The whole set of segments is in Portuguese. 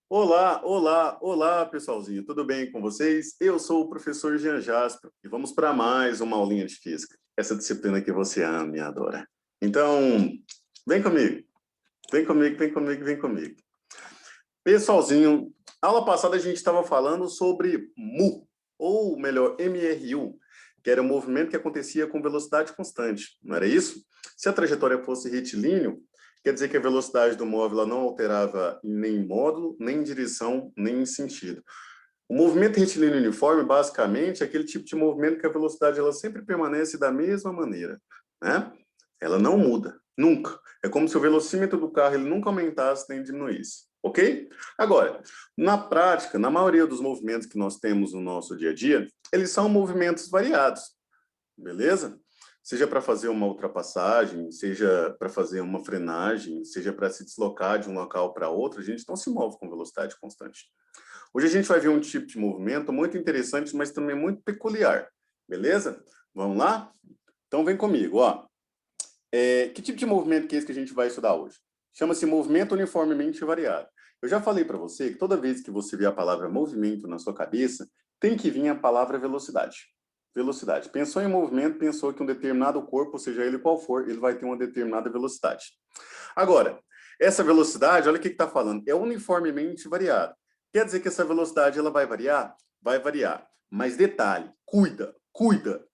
Olá, olá, olá, pessoalzinho, tudo bem com vocês? Eu sou o professor Jean Jasper e vamos para mais uma aulinha de física, essa disciplina que você ama e adora. Então, vem comigo, vem comigo, vem comigo, vem comigo. Pessoalzinho, aula passada a gente estava falando sobre MU, ou melhor, MRU, que era um movimento que acontecia com velocidade constante, não era isso? Se a trajetória fosse retilíneo, quer dizer que a velocidade do móvel ela não alterava nem em módulo, nem em direção, nem em sentido. O movimento retilíneo uniforme, basicamente, é aquele tipo de movimento que a velocidade ela sempre permanece da mesma maneira, né? Ela não muda, nunca. É como se o velocímetro do carro ele nunca aumentasse nem diminuísse, ok? Agora, na prática, na maioria dos movimentos que nós temos no nosso dia a dia, eles são movimentos variados, beleza? Seja para fazer uma ultrapassagem, seja para fazer uma frenagem, seja para se deslocar de um local para outro, a gente não se move com velocidade constante. Hoje a gente vai ver um tipo de movimento muito interessante, mas também muito peculiar, beleza? Vamos lá? Então vem comigo, ó. Que tipo de movimento que é esse que a gente vai estudar hoje? Chama-se movimento uniformemente variado. Eu já falei para você que toda vez que você vê a palavra movimento na sua cabeça, tem que vir a palavra velocidade. Velocidade. Pensou em movimento, pensou que um determinado corpo, seja ele qual for, ele vai ter uma determinada velocidade. Agora, essa velocidade, olha o que está falando, é uniformemente variado. Quer dizer que essa velocidade ela vai variar? Vai variar. Mas detalhe, cuida,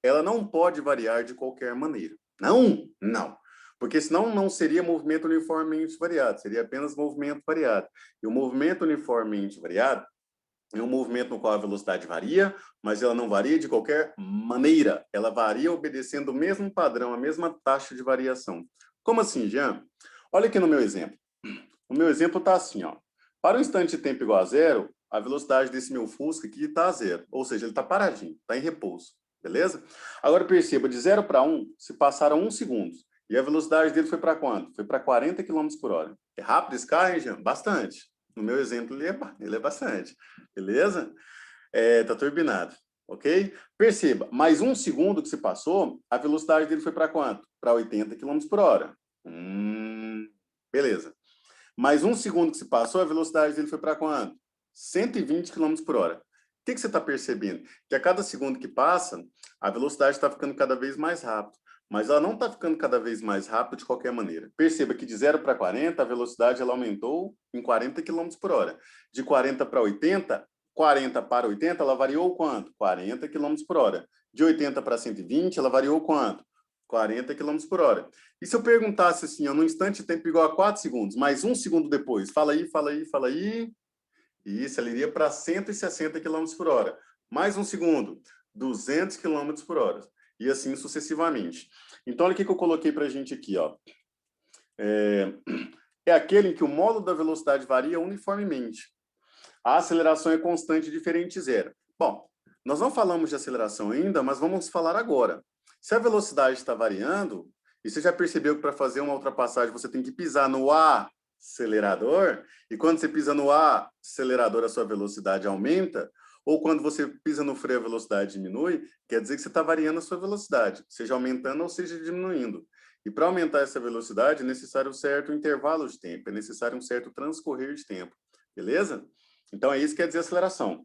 ela não pode variar de qualquer maneira. Não, não. Porque senão não seria movimento uniformemente variado, seria apenas movimento variado. E o movimento uniformemente variado é um movimento no qual a velocidade varia, mas ela não varia de qualquer maneira. Ela varia obedecendo o mesmo padrão, a mesma taxa de variação. Como assim, Jean? Olha aqui no meu exemplo. O meu exemplo está assim, ó. Para um instante de tempo igual a zero, a velocidade desse meu Fusca aqui está a zero. Ou seja, ele está paradinho, está em repouso. Beleza? Agora perceba, de 0 para 1, se passaram 1 segundo. E a velocidade dele foi para quanto? Foi para 40 km por hora. É rápido esse carro, hein, Jean? Bastante. No meu exemplo, ele é bastante. Beleza? Tá turbinado. Ok? Perceba, mais 1 segundo que se passou, a velocidade dele foi para quanto? Para 80 km por hora. Beleza. Mais 1 segundo que se passou, a velocidade dele foi para quanto? 120 km por hora. O que você está percebendo? Que a cada segundo que passa, a velocidade está ficando cada vez mais rápido. Mas ela não está ficando cada vez mais rápido de qualquer maneira. Perceba que de 0 para 40, a velocidade ela aumentou em 40 km por hora. De 40 para 80, 40 para 80, ela variou quanto? 40 km por hora. De 80 para 120, ela variou quanto? 40 km por hora. E se eu perguntasse assim, ó, no instante de tempo igual a 4 segundos, mais 1 segundo depois, fala aí, fala aí, fala aí. E isso, ela iria para 160 km por hora. Mais 1 segundo, 200 km por hora. E assim sucessivamente. Então, olha o que eu coloquei para a gente aqui. Ó. É aquele em que o módulo da velocidade varia uniformemente. A aceleração é constante e diferente de zero. Bom, nós não falamos de aceleração ainda, mas vamos falar agora. Se a velocidade está variando, e você já percebeu que para fazer uma ultrapassagem você tem que pisar no acelerador, e quando você pisa no acelerador a sua velocidade aumenta, ou quando você pisa no freio a velocidade diminui, quer dizer que você está variando a sua velocidade, seja aumentando ou seja diminuindo. E para aumentar essa velocidade é necessário um certo intervalo de tempo, é necessário um certo transcorrer de tempo, beleza? Então, é isso que quer dizer aceleração.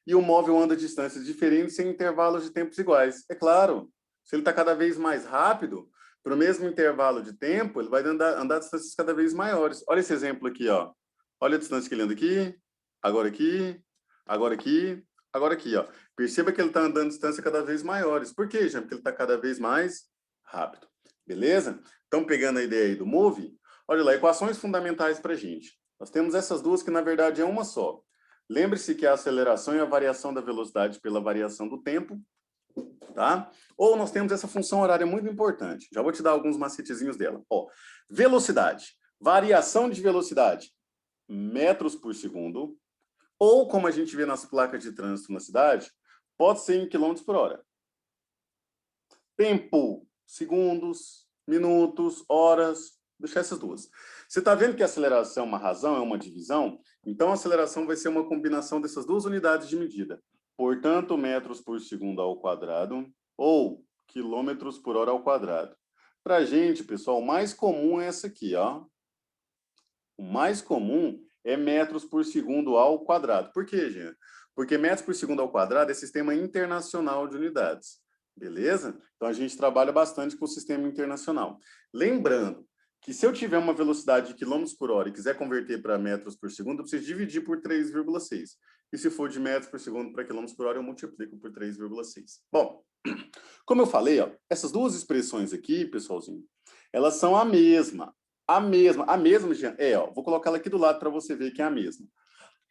E o móvel anda a distâncias diferentes em intervalos de tempos iguais. É claro, se ele está cada vez mais rápido, para o mesmo intervalo de tempo, ele vai andar a distâncias cada vez maiores. Olha esse exemplo aqui, ó. Olha a distância que ele anda aqui, agora aqui, agora aqui, agora aqui, ó. Perceba que ele está andando a distâncias cada vez maiores. Por quê, gente? Porque ele está cada vez mais rápido. Beleza? Então, pegando a ideia aí do move, olha lá, equações fundamentais para a gente. Nós temos essas duas que, na verdade, é uma só. Lembre-se que a aceleração é a variação da velocidade pela variação do tempo, tá? Ou nós temos essa função horária muito importante. Já vou te dar alguns macetezinhos dela. Ó, velocidade. Variação de velocidade, metros por segundo. Ou, como a gente vê nas placas de trânsito na cidade, pode ser em quilômetros por hora. Tempo, segundos, minutos, horas, deixar essas duas. Você está vendo que a aceleração é uma razão, é uma divisão? Então, a aceleração vai ser uma combinação dessas duas unidades de medida. Portanto, metros por segundo ao quadrado ou quilômetros por hora ao quadrado. Para a gente, pessoal, o mais comum é essa aqui, ó. O mais comum é metros por segundo ao quadrado. Por quê, Jean? Porque metros por segundo ao quadrado é sistema internacional de unidades. Beleza? Então, a gente trabalha bastante com o sistema internacional. Lembrando que se eu tiver uma velocidade de quilômetros por hora e quiser converter para metros por segundo, eu preciso dividir por 3,6. E se for de metros por segundo para quilômetros por hora, eu multiplico por 3,6. Bom, como eu falei, ó, essas duas expressões aqui, pessoalzinho, elas são a mesma. A mesma, Jean, ó, vou colocar ela aqui do lado para você ver que é a mesma.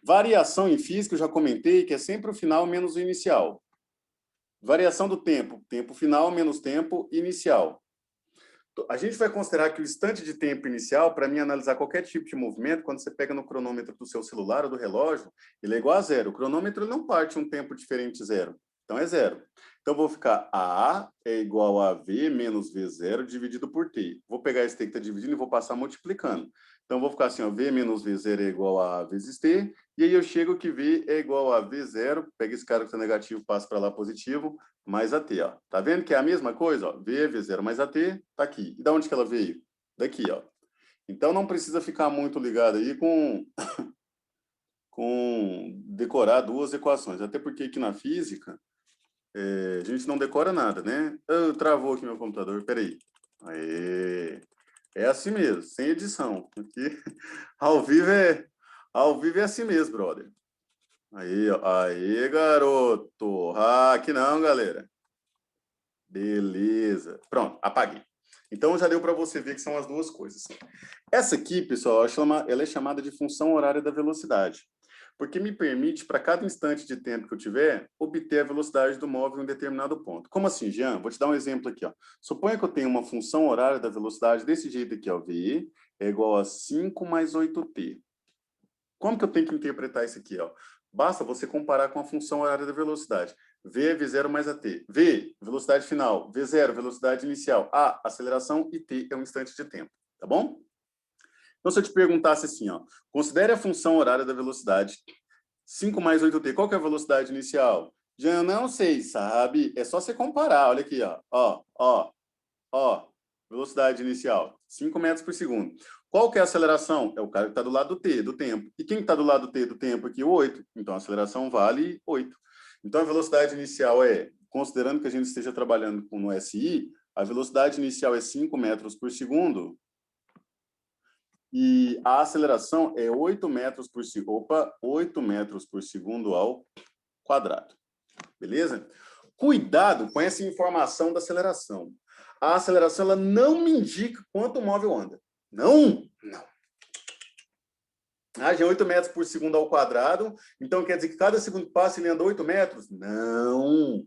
Variação em física, eu já comentei que é sempre o final menos o inicial. Variação do tempo, tempo final menos tempo inicial. A gente vai considerar que o instante de tempo inicial, para mim analisar qualquer tipo de movimento, quando você pega no cronômetro do seu celular ou do relógio, ele é igual a zero. O cronômetro não parte um tempo diferente de zero. Então, é zero. Então, vou ficar A é igual a V menos V0 dividido por T. Vou pegar esse T que está dividindo e vou passar multiplicando. Então, vou ficar assim, ó, V menos V0 é igual a A vezes T. E aí eu chego que V é igual a V0. Pega esse cara que está negativo, passa para lá positivo, mais a T. Ó. Tá vendo que é a mesma coisa? Ó? V, V0 mais a T, tá aqui. E da onde que ela veio? Daqui, ó. Então, não precisa ficar muito ligado aí com decorar duas equações. Até porque aqui na física, a gente não decora nada, né? Travou aqui meu computador, peraí. Aê. É assim mesmo, sem edição. Aqui, ao vivo é assim mesmo, brother. Aí, ó. Aí, garoto. Aqui não, galera. Beleza. Pronto, apaguei. Então, já deu para você ver que são as duas coisas. Essa aqui, pessoal, ela é chamada de função horária da velocidade, porque me permite, para cada instante de tempo que eu tiver, obter a velocidade do móvel em um determinado ponto. Como assim, Jean? Vou te dar um exemplo aqui. Ó. Suponha que eu tenho uma função horária da velocidade desse jeito aqui, ó, V é igual a 5 mais 8t. Como que eu tenho que interpretar isso aqui? Ó? Basta você comparar com a função horária da velocidade. V é V0 mais a t. V, velocidade final. V0, velocidade inicial. A, aceleração. E t é um instante de tempo. Tá bom? Então, se eu te perguntasse assim, ó, considere a função horária da velocidade 5 mais 8t, qual que é a velocidade inicial? Já não sei, sabe? É só você comparar, olha aqui, ó, velocidade inicial, 5 metros por segundo. Qual que é a aceleração? É o cara que está do lado do t, do tempo. E quem está do lado do t, do tempo aqui? O 8. Então, a aceleração vale 8. Então, a velocidade inicial é, considerando que a gente esteja trabalhando no SI, a velocidade inicial é 5 metros por segundo, e a aceleração é 8 metros por segundo. Opa, 8 metros por segundo ao quadrado. Beleza? Cuidado com essa informação da aceleração. A aceleração ela não me indica quanto o móvel anda. Não. Ah, já é 8 metros por segundo ao quadrado. Então quer dizer que cada segundo que passa ele anda 8 metros? Não.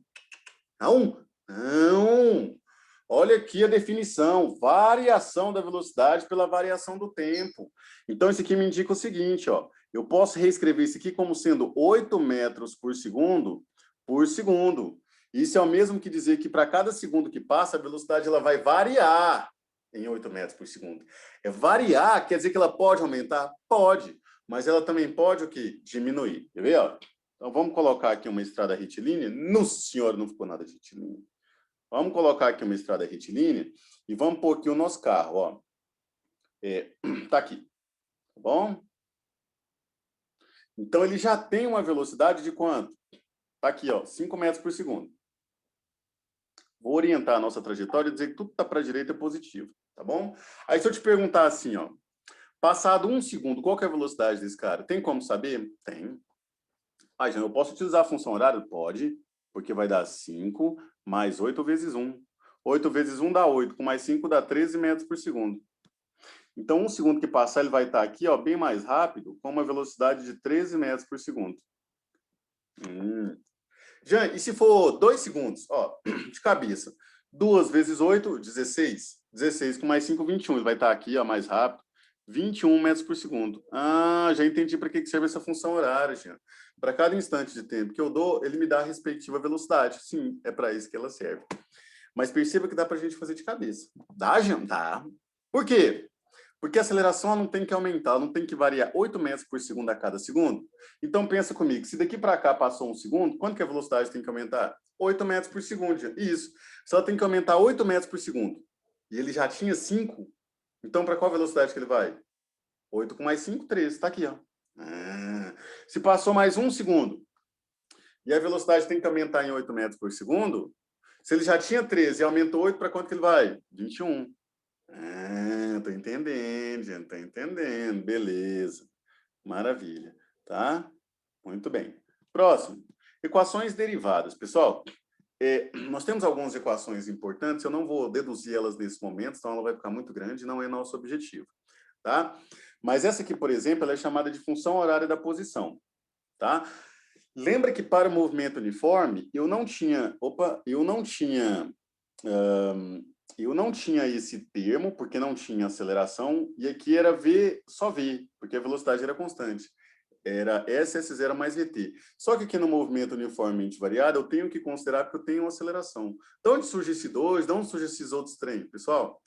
Olha aqui a definição, variação da velocidade pela variação do tempo. Então, isso aqui me indica o seguinte, ó, eu posso reescrever isso aqui como sendo 8 metros por segundo. Isso é o mesmo que dizer que para cada segundo que passa, a velocidade ela vai variar em 8 metros por segundo. Variar quer dizer que ela pode aumentar? Pode, mas ela também pode o quê? Diminuir. Quer ver? Ó? Então, vamos colocar aqui uma estrada retilínea. Nossa senhora, não ficou nada de retilínea. Vamos colocar aqui uma estrada retilínea e vamos pôr aqui o nosso carro, ó. Tá aqui, tá bom? Então, ele já tem uma velocidade de quanto? Tá aqui, ó, 5 metros por segundo. Vou orientar a nossa trajetória e dizer que tudo que tá para a direita é positivo, tá bom? Aí, se eu te perguntar assim, ó, passado 1 segundo, qual que é a velocidade desse cara? Tem como saber? Tem. Ah, Jean, eu posso utilizar a função horária? Pode, porque vai dar 5 mais 8 vezes 1. 8 vezes 1 dá 8, com mais 5 dá 13 metros por segundo. Então, 1 segundo que passar, ele vai estar aqui, ó, bem mais rápido, com uma velocidade de 13 metros por segundo. Jean, e se for 2 segundos, ó, de cabeça, 2 vezes 8, 16. 16 com mais 5, 21. Ele vai estar aqui, ó, mais rápido. 21 metros por segundo. Ah, já entendi para que serve essa função horária, Jean. Para cada instante de tempo que eu dou, ele me dá a respectiva velocidade. Sim, é para isso que ela serve. Mas perceba que dá para a gente fazer de cabeça. Dá, Jean? Dá. Por quê? Porque a aceleração não tem que aumentar, não tem que variar 8 metros por segundo a cada segundo. Então, pensa comigo, se daqui para cá passou 1 segundo, quanto que a velocidade tem que aumentar? 8 metros por segundo. Jean. Isso. Se ela tem que aumentar 8 metros por segundo, e ele já tinha 5, então, para qual velocidade que ele vai? 8 com mais 5, 13. Está aqui, ó. Se passou mais 1 segundo e a velocidade tem que aumentar em 8 metros por segundo, se ele já tinha 13 e aumentou 8, para quanto que ele vai? 21. Tô entendendo, gente, tô entendendo. Beleza. Maravilha, tá? Muito bem. Próximo. Equações derivadas. Pessoal, nós temos algumas equações importantes, eu não vou deduzir elas nesse momento, senão ela vai ficar muito grande, não é nosso objetivo, tá? Mas essa aqui, por exemplo, ela é chamada de função horária da posição, tá? Lembra que para o movimento uniforme, eu não tinha esse termo, porque não tinha aceleração, e aqui era V, só V, porque a velocidade era constante. Era SS0 mais VT. Só que aqui no movimento uniformemente variado, eu tenho que considerar que eu tenho uma aceleração. De onde surge esse 2? De onde surge esses outros trem, pessoal?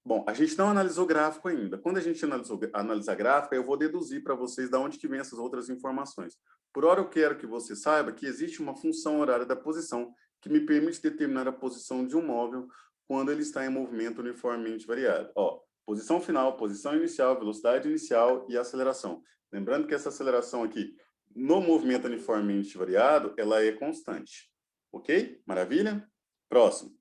Bom, a gente não analisou gráfico ainda. Quando a gente analisar gráfico, eu vou deduzir para vocês de onde que vem essas outras informações. Por hora, eu quero que você saiba que existe uma função horária da posição que me permite determinar a posição de um móvel quando ele está em movimento uniformemente variado. Ó, posição final, posição inicial, velocidade inicial e aceleração. Lembrando que essa aceleração aqui, no movimento uniformemente variado, ela é constante. Ok? Maravilha? Próximo.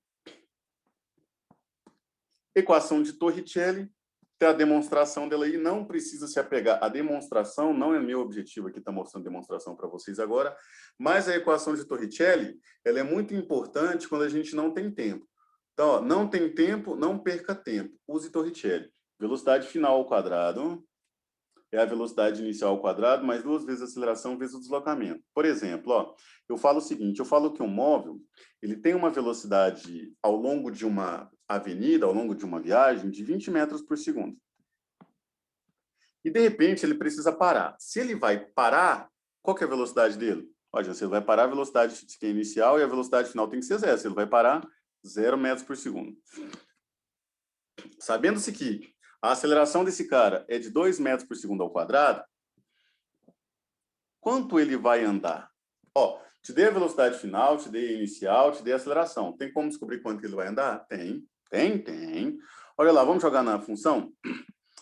Equação de Torricelli, tem a demonstração dela aí, não precisa se apegar à demonstração, não é meu objetivo aqui estar mostrando demonstração para vocês agora, mas a equação de Torricelli, ela é muito importante quando a gente não tem tempo. Então, ó, não tem tempo, não perca tempo, use Torricelli. Velocidade final ao quadrado é a velocidade inicial ao quadrado, mais 2 vezes a aceleração vezes o deslocamento. Por exemplo, ó, eu falo o seguinte, eu falo que um móvel, ele tem uma velocidade ao longo de uma avenida, ao longo de uma viagem, de 20 metros por segundo. E, de repente, ele precisa parar. Se ele vai parar, qual que é a velocidade dele? Olha, você vai parar a velocidade que é inicial e a velocidade final tem que ser 0. Se ele vai parar, 0 metros por segundo. Sabendo-se que a aceleração desse cara é de 2 metros por segundo ao quadrado, quanto ele vai andar? Ó, te dei a velocidade final, te dei a inicial, te dei a aceleração. Tem como descobrir quanto que ele vai andar? Tem. Olha lá, vamos jogar na função,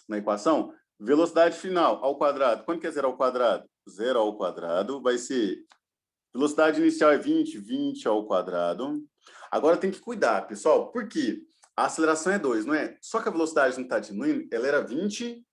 na equação. Velocidade final ao quadrado. Quanto que é 0 ao quadrado? 0 ao quadrado vai ser... Velocidade inicial é 20 ao quadrado. Agora tem que cuidar, pessoal. Por quê? A aceleração é 2, não é? Só que a velocidade não está diminuindo. Ela era 20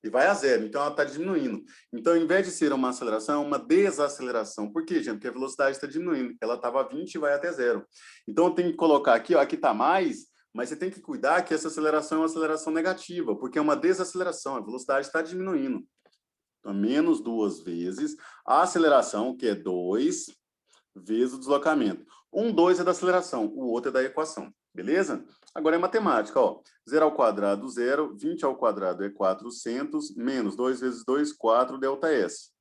e vai a 0. Então, ela está diminuindo. Então, ao invés de ser uma aceleração, é uma desaceleração. Por quê, gente? Porque a velocidade está diminuindo. Ela estava a 20 e vai até 0. Então, eu tenho que colocar aqui, ó, aqui está mais, mas você tem que cuidar que essa aceleração é uma aceleração negativa, porque é uma desaceleração. A velocidade está diminuindo. Então, menos 2 vezes a aceleração, que é 2, vezes o deslocamento. 2 é da aceleração, o outro é da equação. Beleza? Agora é matemática, ó. 0 ao quadrado, 0. 20 ao quadrado é 400, menos 2 vezes 2, 4 ΔS.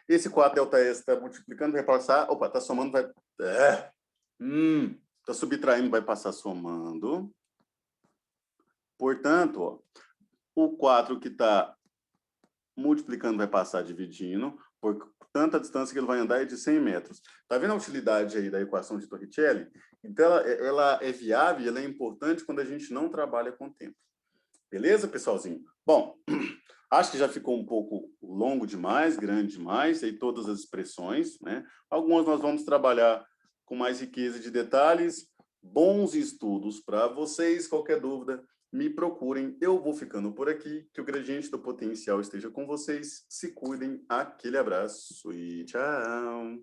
Esse 4 ΔS está multiplicando, vai passar... Opa, está somando, vai... Está subtraindo, vai passar somando. Portanto, ó, o 4 que está multiplicando vai passar dividindo, portanto, a distância que ele vai andar é de 100 metros. Está vendo a utilidade aí da equação de Torricelli? Então, ela é viável e ela é importante quando a gente não trabalha com tempo. Beleza, pessoalzinho? Bom, acho que já ficou um pouco longo demais, grande demais, aí todas as expressões, né? Algumas nós vamos trabalhar com mais riqueza de detalhes. Bons estudos para vocês. Qualquer dúvida, me procurem. Eu vou ficando por aqui. Que o gradiente do potencial esteja com vocês. Se cuidem. Aquele abraço e tchau.